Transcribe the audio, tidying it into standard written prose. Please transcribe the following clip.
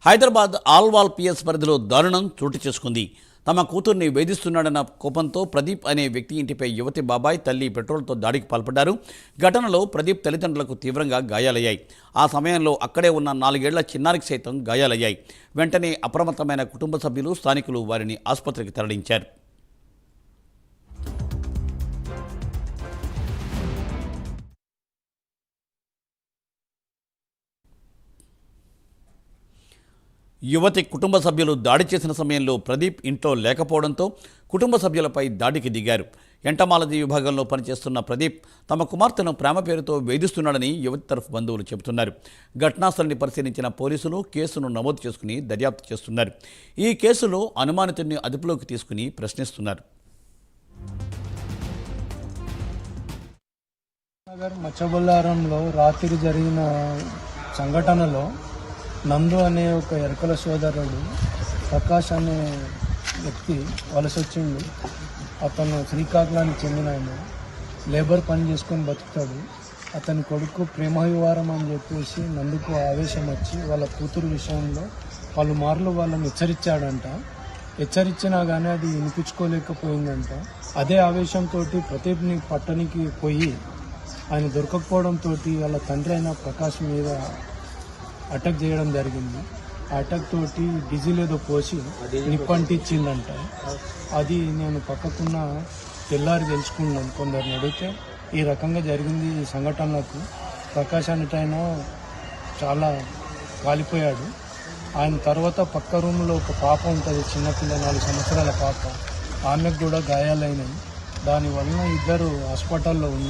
Hyderabad Alwal PS పరిధిలో దారుణం చోటు చేసుకుంది. తమ కూతుర్ని వేధిస్తున్నాడన్న కోపంతో ప్రదీప్ అనే వ్యక్తి ఇంటిపై యువతి బాబాయ్, తల్లి పెట్రోల్తో దాడికి పాల్పడ్డారు. ఘటనలో ప్రదీప్ తల్లిదండ్రులకు తీవ్రంగా గాయాలయ్యాయి. ఆ సమయంలో అక్కడే ఉన్న 4 ఏళ్ల చిన్నారికి సైతం గాయాలయ్యాయి. వెంటనే అప్రమత్తమైన కుటుంబ సభ్యులు, స్థానికులు వారిని ఆసుపత్రికి తరలించారు. యువతి కుటుంబ సభ్యులు దాడి చేసిన సమయంలో ప్రదీప్ ఇంట్లో లేకపోవడంతో కుటుంబ సభ్యులపై దాడికి దిగారు. ఎంటమాలజీ విభాగంలో పనిచేస్తున్న ప్రదీప్ తమ కుమార్తెను ప్రేమ పేరుతో వేధిస్తున్నాడని యువతి తరఫు బంధువులు చెబుతున్నారు. ఘటనాస్థలిని పరిశీలించిన పోలీసులు కేసును నమోదు చేసుకుని దర్యాప్తు చేస్తున్నారు. ఈ కేసులో అనుమానితుడిని అదుపులోకి తీసుకుని ప్రశ్నిస్తున్నారు. మచ్చబొల్లారంలో రాత్రి జరిగిన సంఘటనలో నందు అనే ఒక ఎరకల సోదరుడు ప్రకాష్ అనే వ్యక్తి వలసొచ్చిండు. అతను శ్రీకాకుళానికి చెందిన ఆయన, లేబర్ పని చేసుకొని బతుకుతాడు. అతని కొడుకు ప్రేమ వివాహం అని చెప్పేసి నందుకు ఆవేశం వచ్చి వాళ్ళ కూతురు విషయంలో పలుమార్లు వాళ్ళని హెచ్చరించాడంట. హెచ్చరించినా కానీ అది వినిపించుకోలేకపోయిందంట. అదే ఆవేశంతో ప్రదీప్ని పట్టణికి పోయి ఆయన దొరకకపోవడంతో వాళ్ళ తండ్రి అయిన ప్రకాష్ మీద అటాక్ చేయడం జరిగింది. ఆ అటాక్ తోటి డీజిల్ ఏదో పోసి నిప్పంటిచ్చిందంట. అది నేను పక్కకున్న తెల్లారి తెలుసుకున్నాను. కొందరిని అడిగితే ఈ రకంగా జరిగింది ఈ సంఘటనలకు. ప్రకాష్ అనేటైన చాలా కాలిపోయాడు. ఆయన తర్వాత పక్క రూమ్లో ఒక పాప ఉంటుంది, చిన్నపిల్ల 4 సంవత్సరాల పాప. ఆమెకు కూడా గాయాలైనాయి. దానివల్ల ఇద్దరు హాస్పిటల్లో ఉన్నారు.